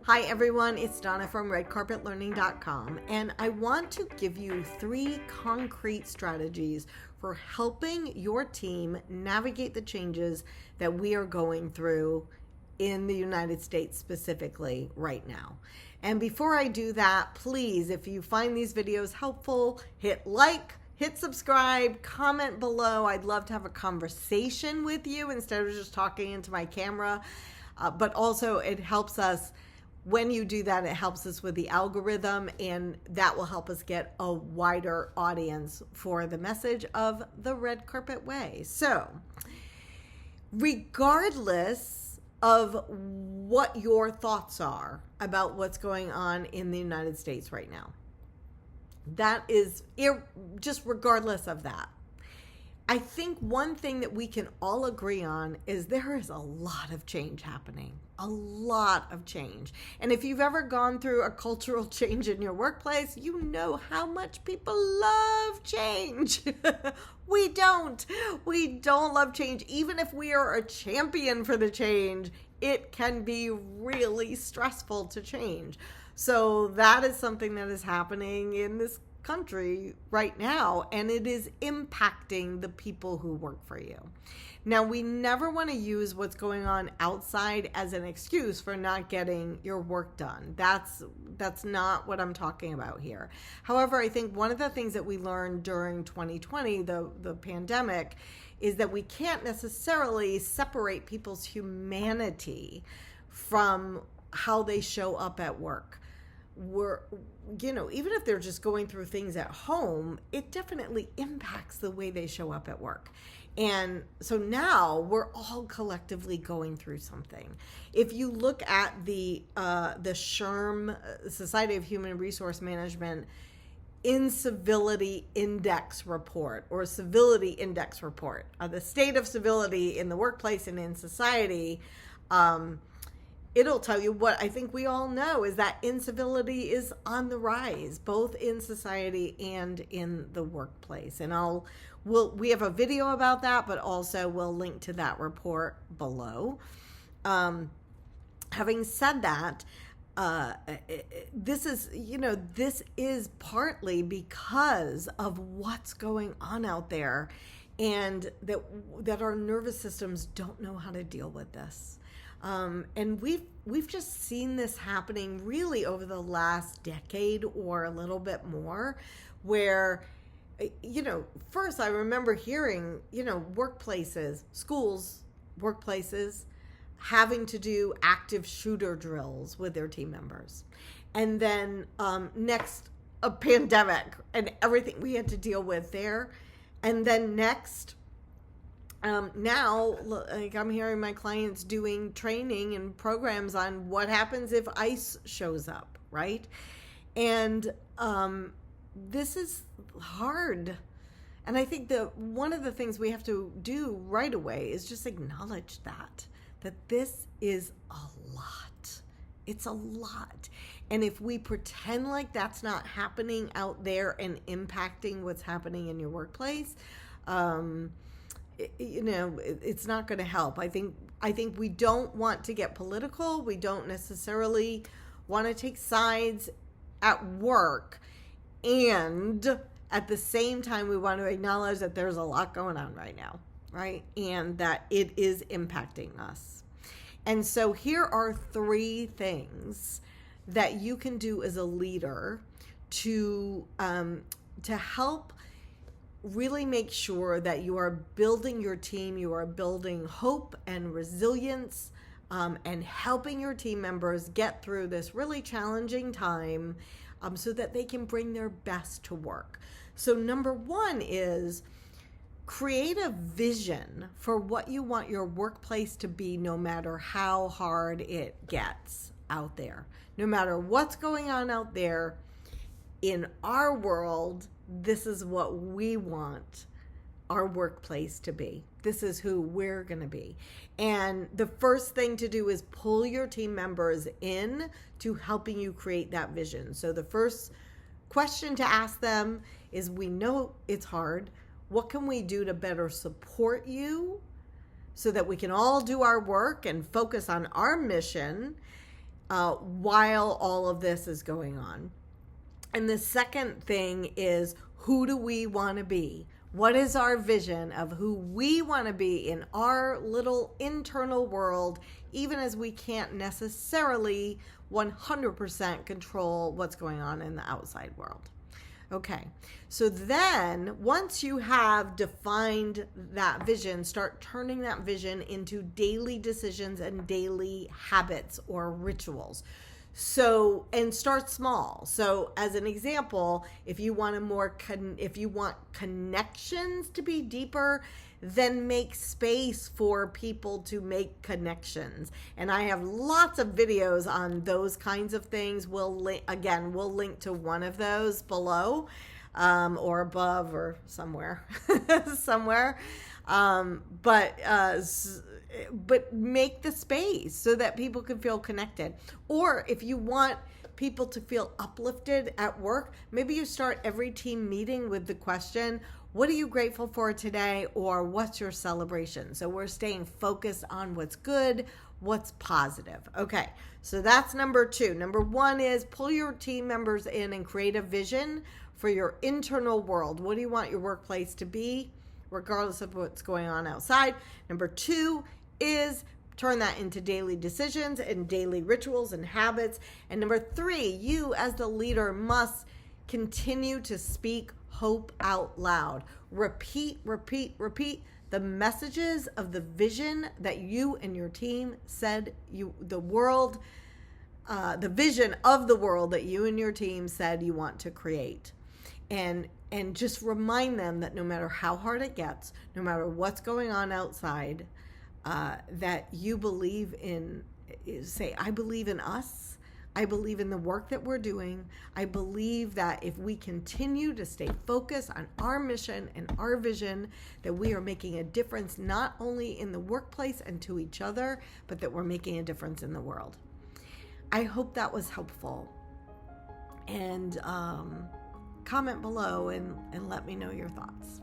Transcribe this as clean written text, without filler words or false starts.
Hi everyone, it's Donna from redcarpetlearning.com, and I want to give you 3 concrete strategies for helping your team navigate the changes that we are going through in the United States specifically right now. And before I do that, please, if you find these videos helpful, hit like, hit subscribe, comment below. I'd love to have a conversation with you instead of just talking into my camera. But also it helps us. When you do that, it helps us with the algorithm, and that will help us get a wider audience for the message of the Red Carpet Way. So, regardless of what your thoughts are about what's going on in the United States right now, that is just regardless of that, I think one thing that we can all agree on is there is a lot of change happening. A lot of change. And if you've ever gone through a cultural change in your workplace, you know how much people love change. We don't love change. Even if we are a champion for the change, it can be really stressful to change. So that is something that is happening in this country right now, and it is impacting the people who work for you. Now, we never want to use what's going on outside as an excuse for not getting your work done. That's not what I'm talking about here. However, I think one of the things that we learned during 2020, the pandemic, is that we can't necessarily separate people's humanity from how they show up at work. Even if they're just going through things at home, it definitely impacts the way they show up at work. And so now we're all collectively going through something. If you look at the SHRM, Society of Human Resource Management, Incivility Index Report, or Civility Index Report, the state of civility in the workplace and in society, it'll tell you what I think we all know is that incivility is on the rise, both in society and in the workplace. And we have a video about that, but also we'll link to that report below. Having said that, this is partly because of what's going on out there, and that our nervous systems don't know how to deal with this. And we've just seen this happening really over the last decade or a little bit more, where, first I remember hearing, workplaces, schools, workplaces having to do active shooter drills with their team members. And then next, a pandemic and everything we had to deal with there. And then next, now, like, I'm hearing my clients doing training and programs on what happens if ICE shows up, right? And this is hard. And I think one of the things we have to do right away is just acknowledge that this is a lot. It's a lot. And if we pretend like that's not happening out there and impacting what's happening in your workplace, it's not going to help. I think we don't want to get political. We don't necessarily want to take sides at work. And at the same time, we want to acknowledge that there's a lot going on right now, right? And that it is impacting us. And so here are 3 things that you can do as a leader to help really make sure that you are building your team, you are building hope and resilience, and helping your team members get through this really challenging time, so that they can bring their best to work. So number 1 is create a vision for what you want your workplace to be, no matter how hard it gets out there. No matter what's going on out there, in our world, this is what we want our workplace to be. This is who we're going to be. And the first thing to do is pull your team members in to helping you create that vision. So the first question to ask them is, we know it's hard. What can we do to better support you so that we can all do our work and focus on our mission while all of this is going on. And the second thing is, who do we want to be? What is our vision of who we want to be in our little internal world, even as we can't necessarily 100% control what's going on in the outside world? Okay, so then once you have defined that vision, start turning that vision into daily decisions and daily habits or rituals. So, and start small. So as an example, if you want if you want connections to be deeper, then make space for people to make connections. And I have lots of videos on those kinds of things. We'll link to one of those below, or above, or somewhere, but make the space so that people can feel connected. Or if you want people to feel uplifted at work, maybe you start every team meeting with the question, what are you grateful for today? Or what's your celebration? So we're staying focused on what's good, what's positive. Okay, so that's number 2. Number 1 is pull your team members in and create a vision for your internal world. What do you want your workplace to be, regardless of what's going on outside? Number 2 is turn that into daily decisions and daily rituals and habits. And number 3, you as the leader must continue to speak hope out loud. Repeat the messages of the vision that you and your team said the vision of the world that you and your team said you want to create. And just remind them that no matter how hard it gets, no matter what's going on outside, that you believe in, say, I believe in us. I believe in the work that we're doing. I believe that if we continue to stay focused on our mission and our vision, that we are making a difference not only in the workplace and to each other, but that we're making a difference in the world. I hope that was helpful. And comment below and let me know your thoughts.